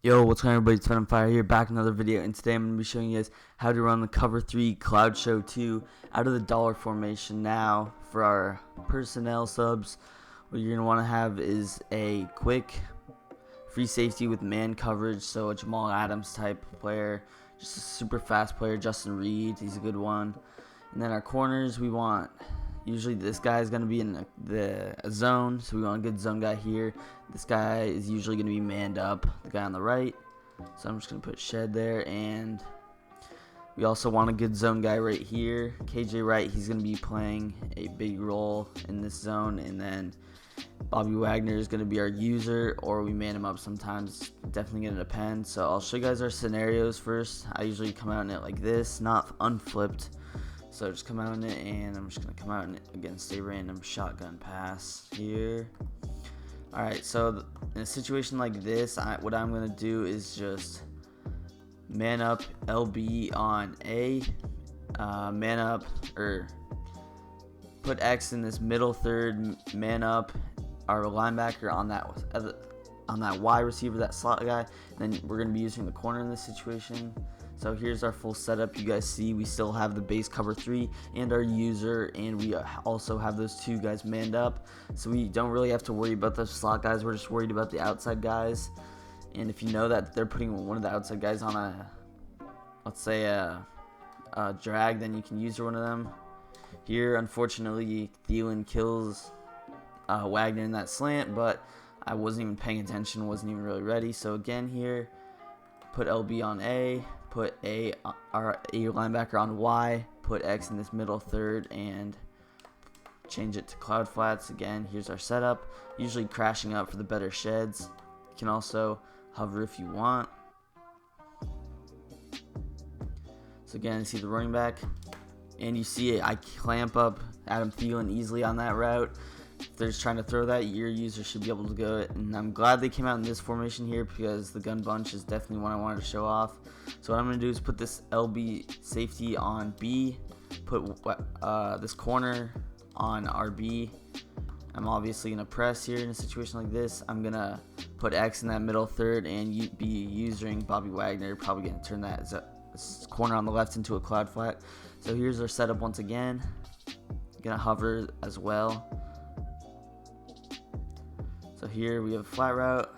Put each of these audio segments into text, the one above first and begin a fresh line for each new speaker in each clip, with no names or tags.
Yo, what's going on, everybody? It's Fun and Fire here, back with another video, and today I'm going to be showing you guys how to run the Cover 3 Cloud Show 2 out of the dollar formation. Now, for our personnel subs, what you're going to want to have is a quick free safety with man coverage, so a Jamal Adams type player, just a super fast player. Justin Reed, he's a good one. And then our corners, we want, usually this guy is going to be in a zone, so we want a good zone guy here. This guy is usually going to be manned up, the guy on the right. So I'm just going to put Shed there, and we also want a good zone guy right here. KJ Wright, he's going to be playing a big role in this zone, and then Bobby Wagner is going to be our user, or we man him up sometimes. Definitely going to depend. So I'll show you guys our scenarios first. I usually come out in it like this, not unflipped. So just come out in it, and I'm just going to come out in it against a random shotgun pass here. Alright, so in a situation like this, what I'm going to do is just man up LB on A, man up, or put X in this middle third, man up our linebacker on that Y receiver, that slot guy, and then we're going to be using the corner in this situation. So here's our full setup. You guys see we still have the base cover 3 and our user, and we also have those two guys manned up. So we don't really have to worry about those slot guys. We're just worried about the outside guys. And if you know that they're putting one of the outside guys on a, let's say a drag, then you can use one of them. Here, unfortunately, Thielen kills Wagner in that slant, but I wasn't even paying attention, wasn't even really ready. So again here, put LB on A, put A linebacker on Y, put X in this middle third, and change it to cloud flats. Again, here's our setup, usually crashing up for the better sheds. You can also hover if you want. So again, you see the running back, and you see it, I clamp up Adam Thielen easily on that route. If they're just trying to throw that, your user should be able to go it. And I'm glad they came out in this formation here, because the gun bunch is definitely one I wanted to show off. So what I'm going to do is put this LB safety on B, put this corner on RB. I'm obviously going to press here in a situation like this. I'm going to put X in that middle third and be using Bobby Wagner, probably going to turn that this corner on the left into a cloud flat. So here's our setup once again. Going to hover as well. So here we have a flat route,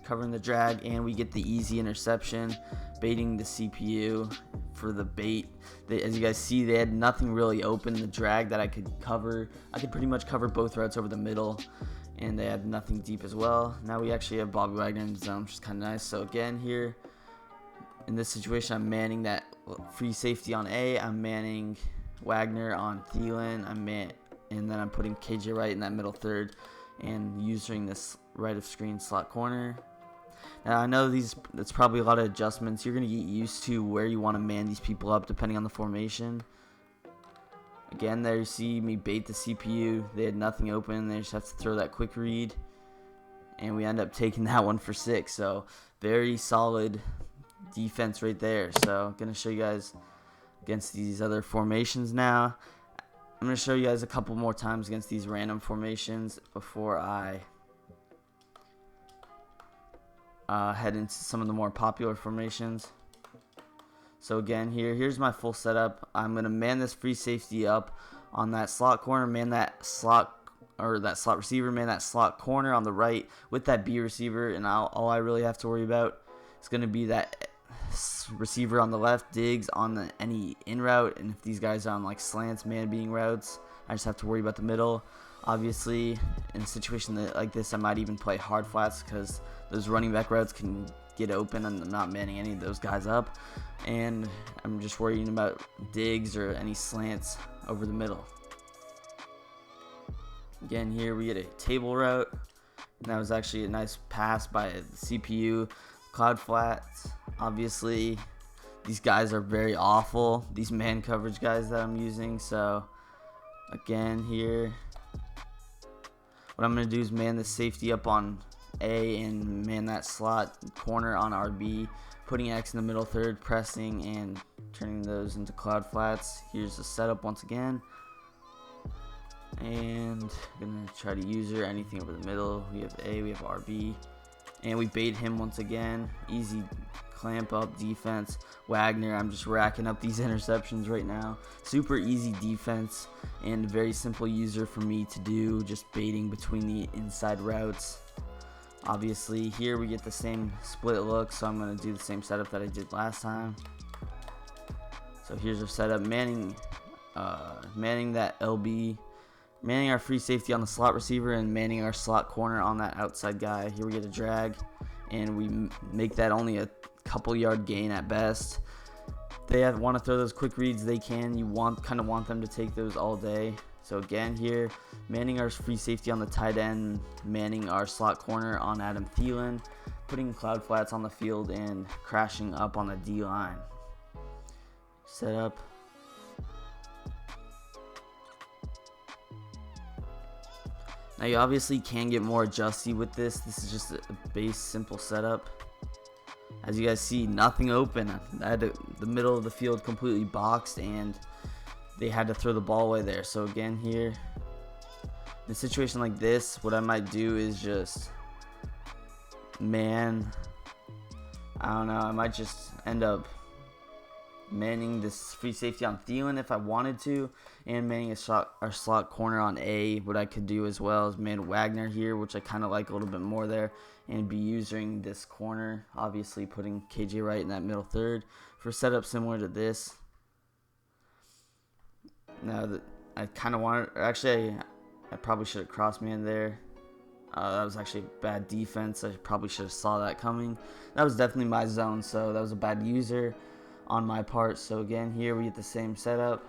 covering the drag, and we get the easy interception, baiting the CPU for the bait. As you guys see, they had nothing really open the drag that I could cover. I could pretty much cover both routes over the middle, and they had nothing deep as well. Now we actually have Bobby Wagner in the zone, which is kind of nice. So again here, in this situation, I'm manning that free safety on A, I'm manning Wagner on Thielen, and then I'm putting KJ Wright in that middle third, and using this right of screen slot corner. Now I know it's probably a lot of adjustments. You're going to get used to where you want to man these people up depending on the formation. Again, there you see me bait the CPU. They had nothing open. They just have to throw that quick read, and we end up taking that one for 6. So very solid defense right there. So I'm going to show you guys against these other formations now. I'm going to show you guys a couple more times against these random formations before I head into some of the more popular formations. So again, here's my full setup. I'm going to man this free safety up on that slot corner, man that slot receiver, man that slot corner on the right with that B receiver, and all I really have to worry about is going to be that receiver on the left, Diggs on any in route, and if these guys are on like slants, man being routes, I just have to worry about the middle. Obviously, in a situation like this, I might even play hard flats, because those running back routes can get open, and I'm not manning any of those guys up, and I'm just worrying about Diggs or any slants over the middle. Again, here we get a table route, and that was actually a nice pass by the CPU. Cloud flats, obviously these guys are very awful, these man coverage guys that I'm using. So again here, what I'm going to do is man the safety up on A and man that slot corner on RB, putting X in the middle third, pressing and turning those into cloud flats. Here's the setup once again, and I'm going to try to user anything over the middle. We have A, we have RB, and we bait him once again. Easy clamp up defense. Wagner, I'm just racking up these interceptions right now. Super easy defense and very simple user for me to do, just baiting between the inside routes. Obviously here we get the same split look, so I'm going to do the same setup that I did last time. So here's our setup, manning that LB, manning our free safety on the slot receiver, and manning our slot corner on that outside guy. Here we get a drag, and we make that only a couple yard gain at best. They want to throw those quick reads, they can. You kind of want them to take those all day. So again here, manning our free safety on the tight end, manning our slot corner on Adam Thielen, putting cloud flats on the field, and crashing up on the D line. Set up. Now you obviously can get more adjusty with this. This is just a base simple setup. As you guys see, nothing open. I had the middle of the field completely boxed, and they had to throw the ball away there. So again here, in a situation like this, what I might do is just I don't know, I might just end up manning this free safety on Thielen if I wanted to, and manning our slot corner on A. What I could do as well is man Wagner here, which I kind of like a little bit more there, and be using this corner, obviously putting KJ Wright in that middle third for setup similar to this. Now that I kind of wanted, actually I probably should have cross man there. That was actually bad defense. I probably should have saw that coming. That was definitely my zone, so that was a bad user on my part. So again here we get the same setup.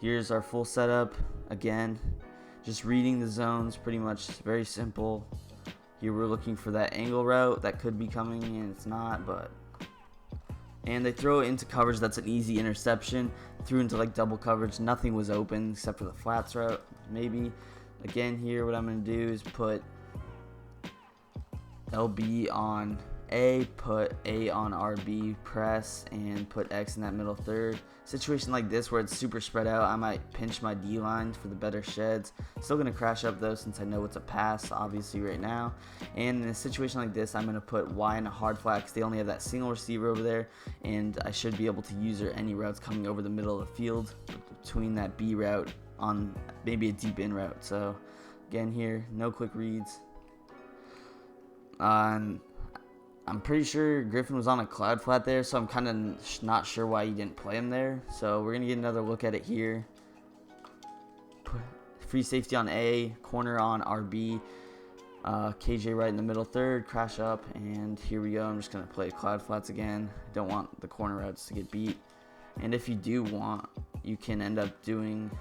Here's our full setup. Again, just reading the zones, pretty much very simple. Here we're looking for that angle route that could be coming, and it's not, and they throw it into coverage. That's an easy interception. Threw into like double coverage. Nothing was open except for the flats route, maybe. Again here, what I'm going to do is put LB on A, put A on RB, press, and put X in that middle third. Situation like this where it's super spread out, I might pinch my D line for the better sheds. Still going to crash up though, since I know it's a pass obviously right now. And in a situation like this, I'm going to put Y in a hard flat because they only have that single receiver over there, and I should be able to use any routes coming over the middle of the field between that B route on maybe a deep in route. So again here, no quick reads. I'm pretty sure Griffin was on a cloud flat there, so I'm kind of not sure why he didn't play him there. So we're going to get another look at it here. Free safety on A, corner on RB, KJ right in the middle third, crash up, and here we go. I'm just going to play cloud flats again. I don't want the corner routes to get beat. And if you do want, you can end up doing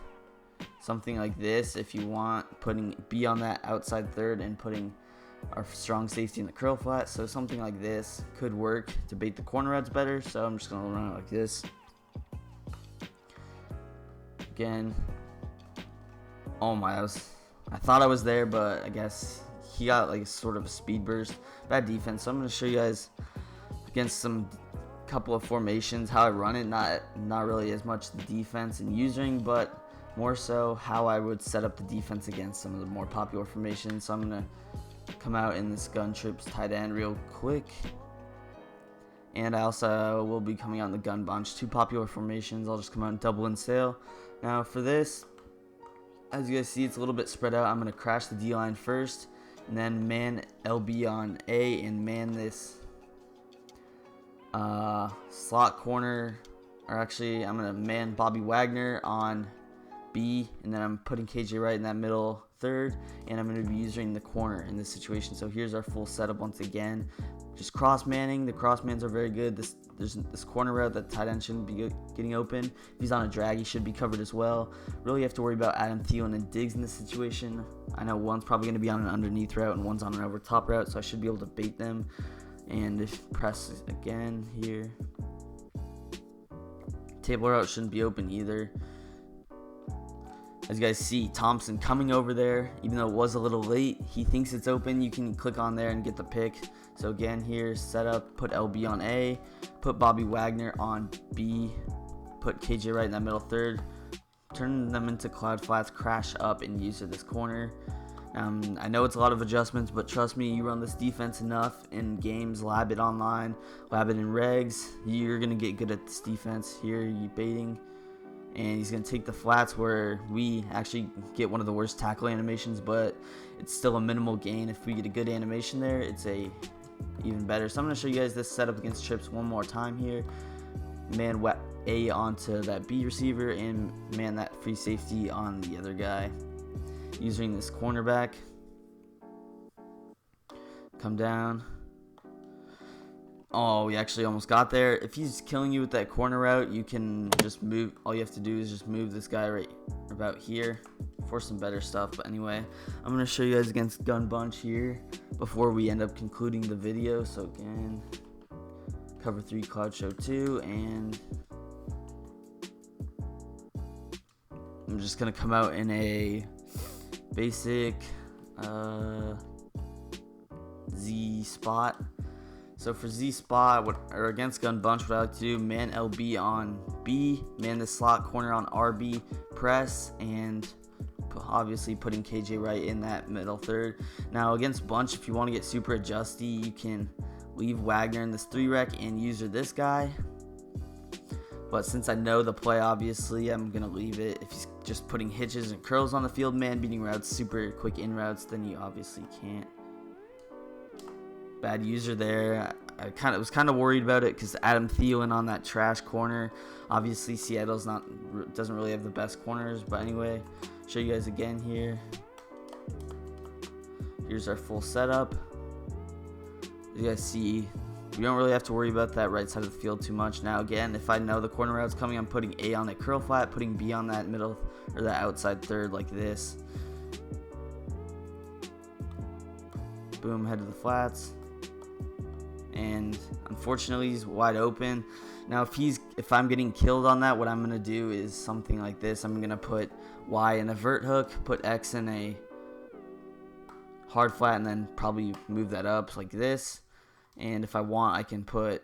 something like this if you want, putting B on that outside third and putting our strong safety in the curl flat. So something like this could work to bait the corner routes better. So I'm just gonna run it like this. Again, oh my, I thought I was there, but I guess he got like sort of a speed burst. Bad defense. So I'm gonna show you guys against some couple of formations how I run it. Not really as much the defense and using, but more so how I would set up the defense against some of the more popular formations. So I'm gonna come out in this gun trips tight end real quick, and I also will be coming out in the gun bunch, two popular formations. I'll just come out and double and sail. Now for this, as you guys see, it's a little bit spread out. I'm going to crash the D line first, and then man LB on A, and man this slot corner, or actually I'm going to man Bobby Wagner on B, and then I'm putting KJ right in that middle third, and I'm going to be using the corner in this situation. So here's our full setup once again. Just cross manning. The cross mans are very good. There's this corner route that tight end shouldn't be getting open. If he's on a drag, he should be covered as well. Really have to worry about Adam Thielen and Diggs in this situation. I know one's probably going to be on an underneath route and one's on an over top route, so I should be able to bait them. And if press again here, table route shouldn't be open either. As you guys see, Thompson coming over there, even though it was a little late, he thinks it's open. You can click on there and get the pick. So again here, set up, put LB on A, put Bobby Wagner on B, put KJ right in that middle third, turn them into cloud flats, crash up, and use this corner. I know it's a lot of adjustments, but trust me, you run this defense enough in games, lab it online, lab it in regs, you're going to get good at this defense. Here, you baiting, and he's going to take the flats where we actually get one of the worst tackle animations, but it's still a minimal gain. If we get a good animation there, it's even better. So I'm going to show you guys this setup against trips one more time here. Man A onto that B receiver, and man that free safety on the other guy. Using this cornerback, come down. Oh, we actually almost got there. If he's killing you with that corner route, you can just move. All you have to do is just move this guy right about here for some better stuff. But anyway, I'm going to show you guys against Gun Bunch here before we end up concluding the video. So again, cover 3 Cloud Show 2, and I'm just going to come out in a basic Z spot. So for Z spot, or against Gun Bunch, what I like to do, man LB on B, man the slot corner on RB, press, and obviously putting KJ right in that middle third. Now against Bunch, if you want to get super adjusty, you can leave Wagner in this 3 rec and user this guy. But since I know the play, obviously, I'm going to leave it. If he's just putting hitches and curls on the field, man beating routes, super quick in routes, then you obviously can't. Bad user there. I was kind of worried about it because Adam Thielen on that trash corner. Obviously, Seattle's doesn't really have the best corners. But anyway, show you guys again here. Here's our full setup. As you guys see, we don't really have to worry about that right side of the field too much. Now again, if I know the corner route's coming, I'm putting A on that curl flat, putting B on that middle or that outside third like this. Boom, head to the flats. And unfortunately he's wide open. Now if I'm getting killed on that, what I'm gonna do is something like this. I'm gonna put Y in a vert hook, put X in a hard flat, and then probably move that up like this. And if I want, I can put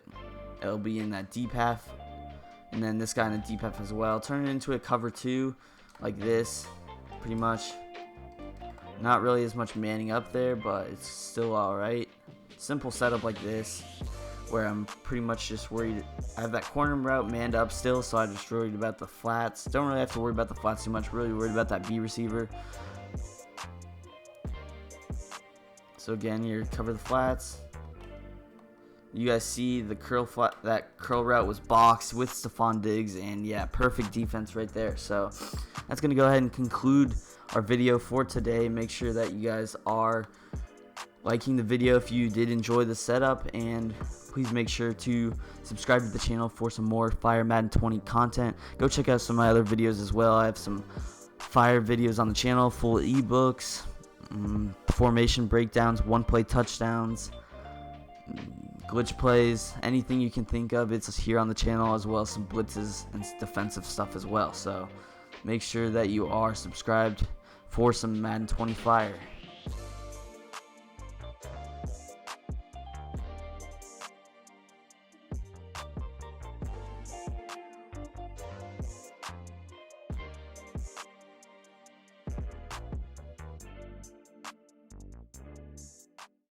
LB in that deep half, and then this guy in the deep half as well. Turn it into a cover 2 like this, pretty much. Not really as much manning up there, but it's still alright. Simple setup like this, where I'm pretty much just worried. I have that corner route manned up still, so I'm just worried about the flats. Don't really have to worry about the flats too much. Really worried about that B receiver. So again, you cover the flats. You guys see the that curl route was boxed with Stephon Diggs, and yeah, perfect defense right there. So that's going to go ahead and conclude our video for today. Make sure that you guys are liking the video if you did enjoy the setup, and please make sure to subscribe to the channel for some more Fire Madden 20 content. Go check out some of my other videos as well. I have some fire videos on the channel, full ebooks, formation breakdowns, one-play touchdowns, glitch plays, anything you can think of, it's here on the channel, as well as some blitzes and defensive stuff as well. So make sure that you are subscribed for some Madden 20 fire.